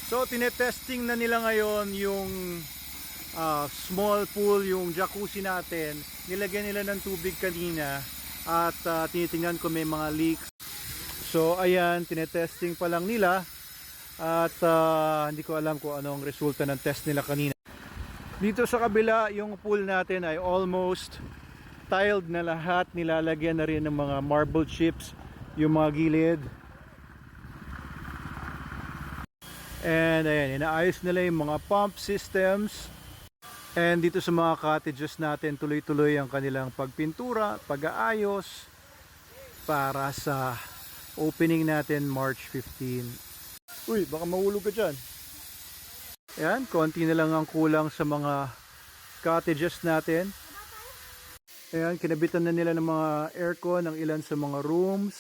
So tinetesting na nila ngayon yung small pool, yung jacuzzi natin. Nilagyan nila ng tubig kanina at tinitingnan ko may mga leaks. So ayan, tinetesting pa lang nila at hindi ko alam kung anong resulta ng test nila kanina. Dito sa kabila, yung pool natin ay almost tiled na lahat. Nilalagyan na rin ng mga marble chips yung mga gilid. And ayan, inaayos nila yung mga pump systems. And dito sa mga cottages natin, tuloy-tuloy ang kanilang pagpintura, pag-aayos para sa opening natin March 15. Uy, baka mahulog ka dyan. Ayan, konti na lang ang kulang sa mga cottages natin. Ayan, kinabitan na nila ng mga aircon ng ilan sa mga rooms.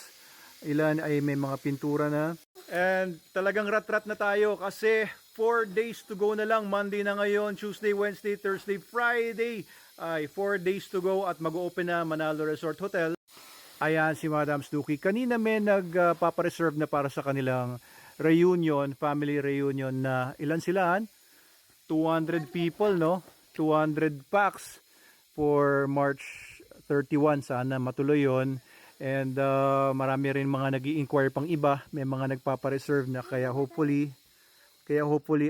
Ilan ay may mga pintura na. And talagang rat-rat na tayo kasi 4 days to go na lang. Monday na ngayon, Tuesday, Wednesday, Thursday, Friday. Ay 4 days to go at mag-open na Manalo Resort Hotel. Ayan si Madam Snooki. Kanina may nagpapareserve na para sa kanilang reunion, family reunion na ilan sila? 200 people, no? 200 packs for March 31. Sana matuloy yon. And marami rin mga nag-i-inquire pang iba. May mga nagpapareserve na kaya hopefully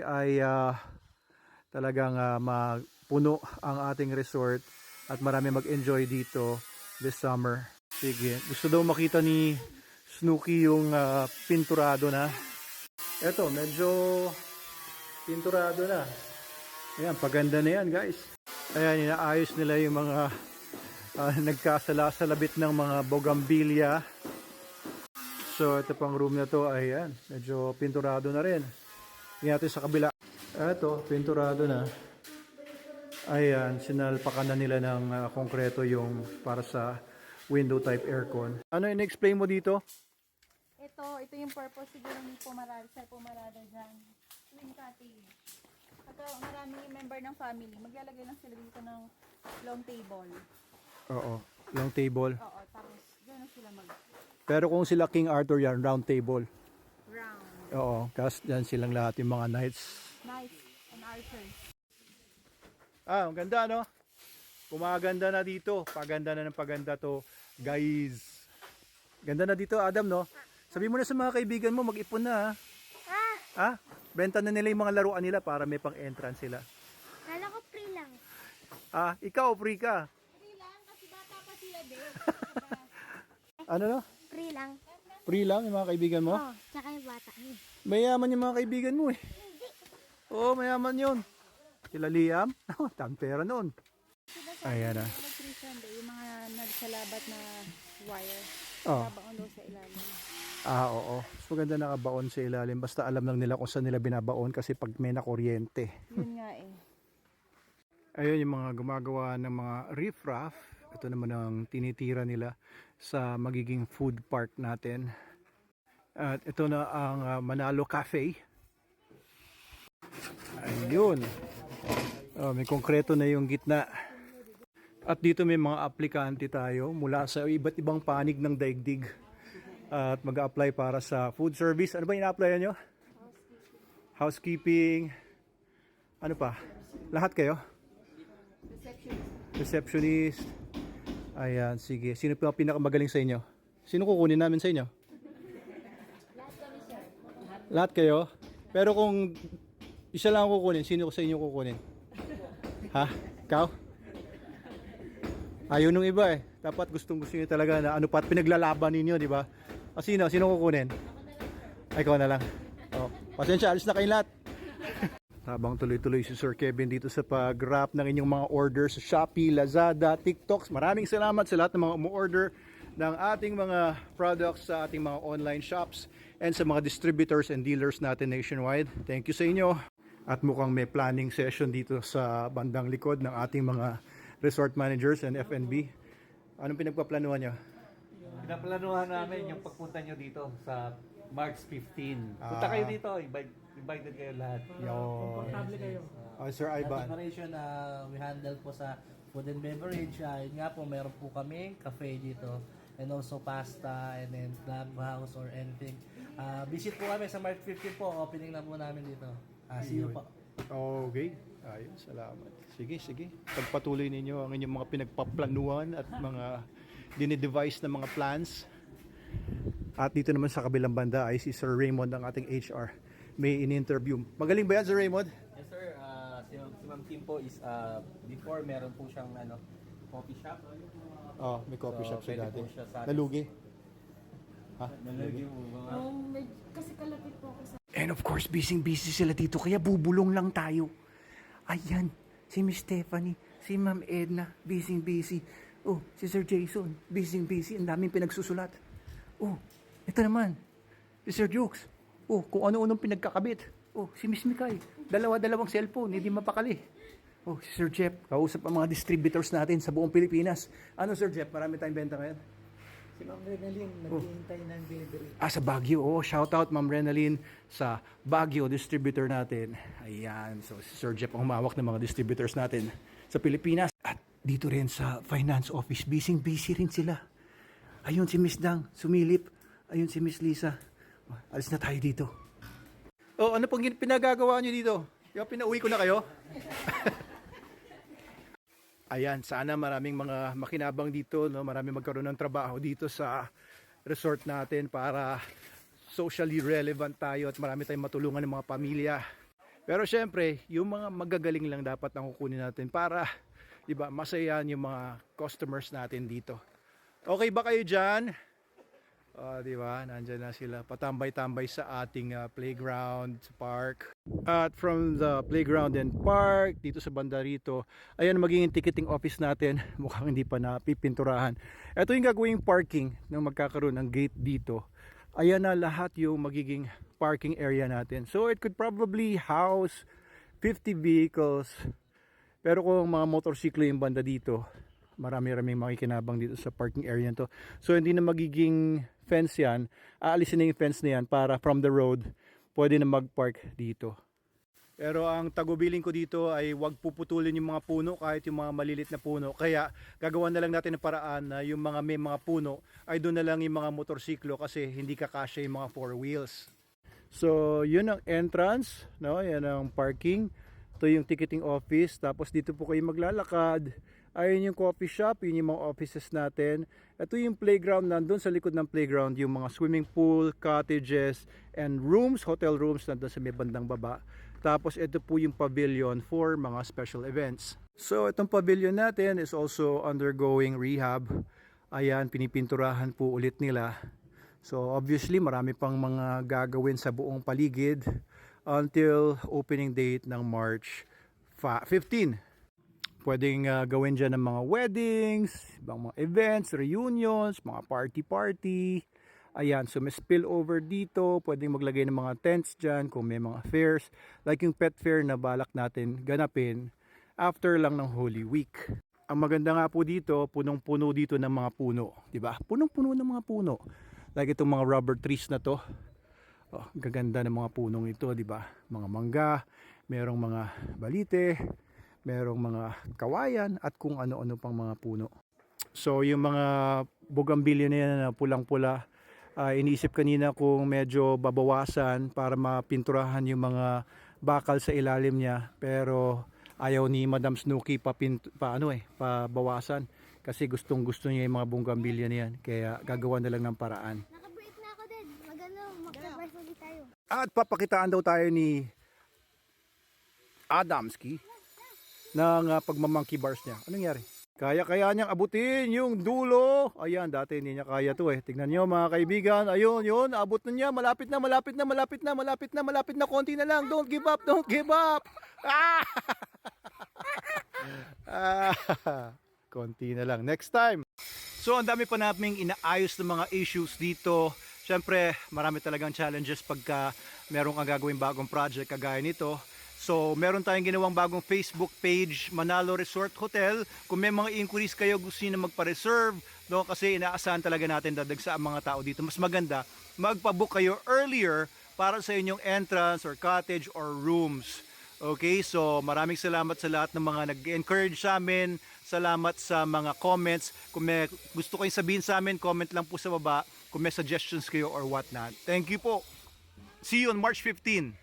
ay talagang mapuno ang ating resort at marami mag-enjoy dito this summer. Sige, gusto daw makita ni Snooki yung pinturado na. Eto, medyo pinturado na. Ayan, paganda na yan guys. Ayan, inaayos nila yung mga nagkasala-salabit ng mga bougainvillea. So ito pang room na to, ayan, medyo pinturado na rin. Tingnan natin sa kabila. Ito, pinturado na. Ayan, sinalpakan na nila ng konkreto yung para sa window type aircon. Ano in-explain mo dito? Ito yung purpose siguro ng pumarada dyan. Twin cottage. Pagka maraming member ng family, maglalagay lang sila dito ng long table. Oo, long table. Oo, tapos dyan na sila Pero kung sila King Arthur yan, round table. round. Oo, kasi dyan silang lahat yung mga knights. Knights and archers. Ang ganda no? Kumaganda na dito. Paganda na ng paganda to, guys. Ganda na dito, Adam, no? Sabi mo na sa mga kaibigan mo, mag-ipon na, ha? Benta na nila yung mga laruan nila para may pang-entrance sila. Kala ko free lang. Ikaw, free ka. Free lang kasi bata pa sila din. Ano no? Free lang. Free lang yung mga kaibigan mo? Oh, tsaka yung bata. Mayaman yung mga kaibigan mo eh. Oo, mayaman yun. Sila Liam? Tang pera noon. Ayan na. Electrician din, yung mga nagsalabat na wire. Oh. Babaon daw sa ilalim. Oo. Mas maganda nakabaon sa ilalim. Basta alam lang nila kung saan nila binabaon kasi pag may nakuryente. Yun nga eh. Ayun yung mga gumagawa ng mga riffraff. Ito naman ang tinitira nila sa magiging food park natin. At ito na ang Manalo Cafe. Ayun. May konkreto na yung gitna. At dito may mga aplikante tayo mula sa iba't ibang panig ng daigdig. At mag-a-apply para sa food service. Ano ba ina-applyan nyo? Housekeeping. Ano pa? Lahat kayo? Receptionist. Ayan, sige. Sino pa pinakamagaling sa inyo? Sino kukunin namin sa inyo? Lahat kayo? Pero kung isa lang kukunin, sino sa inyo kukunin? Ha? Ikaw? Ayaw nung iba eh. Dapat gustong-gusto nyo talaga na ano pa at pinaglalaban ninyo, di ba? Sino? Sino kukunin? Ay, ikaw na lang. Oh, pasensya, alis na kayo lahat. Habang tuloy-tuloy si Sir Kevin dito sa pag-wrap ng inyong mga order sa Shopee, Lazada, TikToks. Maraming salamat sa lahat ng mga umu-order ng ating mga products sa ating mga online shops and sa mga distributors and dealers natin nationwide. Thank you sa inyo. At mukhang may planning session dito sa bandang likod ng ating mga resort managers and F&B. Anong pinagpaplanuhan nyo? Pinaplanuhan namin yung pagpunta nyo dito sa March 15. Punta kayo dito, invited kayo lahat. Komportable kayo. Sir Ivan. Decoration we handle po sa food and beverage. Yun nga po, meron po kami cafe dito. And also pasta and then clubhouse or anything Visit po kami sa March 15 po. Opening na po namin dito. See you po. Okay. Ayun, salamat. Sige, sige. Pagpatuloy ninyo ang inyong mga pinagpaplanuhan at mga dinidevise na mga plans. At dito naman sa kabilang banda ay si Sir Raymond, ang ating HR. May in-interview. Magaling ba yan, Sir Raymond? Yes sir, si Ma'am Kim po is before meron po siyang coffee shop. Oh, may coffee So, shop siya pwede dati. po siya sa- Nalugi. Ha? Nalagay po mga Kasi kalapit po ako sa... And of course, busy sila dito, kaya bubulong lang tayo. Ayan, si Miss Stephanie, si Ma'am Edna, busy. Oh, si Sir Jason, busy. Ang daming pinagsusulat. Oh, ito naman, si Sir Jukes. Oh, kung ano-anong pinagkakabit. Oh, si Miss Mikay, dalawang cellphone, hindi mapakali. Oh, si Sir Jeff, kausap ang mga distributors natin sa buong Pilipinas. Ano Sir Jeff, marami tayong benta ngayon? Si Ma'am Renalyn, naghihintay ng delivery. Sa Baguio. Oh, shout out Ma'am Renalyn sa Baguio distributor natin. Ayan. So, si Sir Jeff ang humawak ng mga distributors natin sa Pilipinas. At dito rin sa finance office, busy rin sila. Ayun si Miss Dang, sumilip. Ayun si Miss Lisa. Alis na tayo dito. Oh, ano pong pinagagawa nyo dito? Yung pinauwi ko na kayo? Ayan, sana maraming mga makinabang dito, no? Maraming magkaroon ng trabaho dito sa resort natin para socially relevant tayo at marami tayong matulungan ng mga pamilya. Pero syempre, yung mga magagaling lang dapat ang kukunin natin para, di ba, masayahan yung mga customers natin dito. Okay ba kayo dyan? Di ba, nandyan na sila patambay-tambay sa ating playground, park. At from the playground and park, dito sa banda rito, ayan magiging ticketing office natin. Mukhang hindi pa napipinturahan. Ito yung gagawing parking ng magkakaroon ng gate dito. Ayan na lahat yung magiging parking area natin. So it could probably house 50 vehicles. Pero kung mga motorsiklo yung banda dito, marami-raming makikinabang dito sa parking area nito. So hindi na magiging fence yan. Aalisin na yung fence na yan para from the road, pwede na mag-park dito. Pero ang tagubilin ko dito ay wag puputulin yung mga puno, kahit yung mga malilit na puno. Kaya gagawa na lang natin ng paraan na yung mga may mga puno ay doon na lang yung mga motorsiklo kasi hindi kakasya yung mga four wheels. So yun ang entrance, no? Yan ang parking. Ito yung ticketing office. Tapos dito po kayo maglalakad. Ayun yung coffee shop, yun yung mga offices natin. Ito yung playground, nandun sa likod ng playground, yung mga swimming pool, cottages, and rooms, hotel rooms, nandun sa may bandang baba. Tapos ito po yung pavilion for mga special events. So itong pavilion natin is also undergoing rehab. Ayan, pinipinturahan po ulit nila. So obviously marami pang mga gagawin sa buong paligid until opening date ng March 15. Pwedeng gawin dyan ng mga weddings, ibang mga events, reunions, mga party. Ayan, so may spillover dito. Pwedeng maglagay ng mga tents dyan kung may mga fairs. Like yung pet fair na balak natin ganapin after lang ng Holy Week. Ang maganda nga po dito, punong-puno dito ng mga puno. Diba? Punong-puno ng mga puno. Like itong mga rubber trees na to. Oh, gaganda ng mga punong ito, diba? Mga mangga, merong mga balite, merong mga kawayan at kung ano-ano pang mga puno. So yung mga bougainvillea na yan na pulang-pula, iniisip kanina kung medyo babawasan para mapinturahan yung mga bakal sa ilalim niya, pero ayaw ni Madam Snooki pabawasan kasi gustong-gusto niya yung mga bougainvillea na yan, kaya gagawa na lang ng paraan. Naka-break na ako din. Magka-bars ulit tayo. At papakitaan daw tayo ni Adamski ng pagmamonkey bars niya. Anong nangyari? Kaya niyang abutin yung dulo. Ayan, dati hindi niya kaya to eh. Tingnan niyo mga kaibigan. Ayun, yun, abot na niya. Malapit na. Konti na lang. Don't give up. Konti na lang. Next time. So, ang dami pa naming inaayos ng mga issues dito. Siyempre, marami talagang challenges pagka meron kang gagawin bagong project kagaya nito. So, meron tayong ginawang bagong Facebook page, Manalo Resort Hotel. Kung may mga inquiries kayo, gusto niyo na magpa-reserve, no? Kasi inaasahan talaga natin dadagsa ang mga tao dito. Mas maganda, magpa-book kayo earlier para sa inyong entrance or cottage or rooms. Okay, so maraming salamat sa lahat ng mga nag-encourage sa amin. Salamat sa mga comments. Kung may gusto kayong sabihin sa amin, comment lang po sa baba. Kung may suggestions kayo or whatnot. Thank you po. See you on March 15.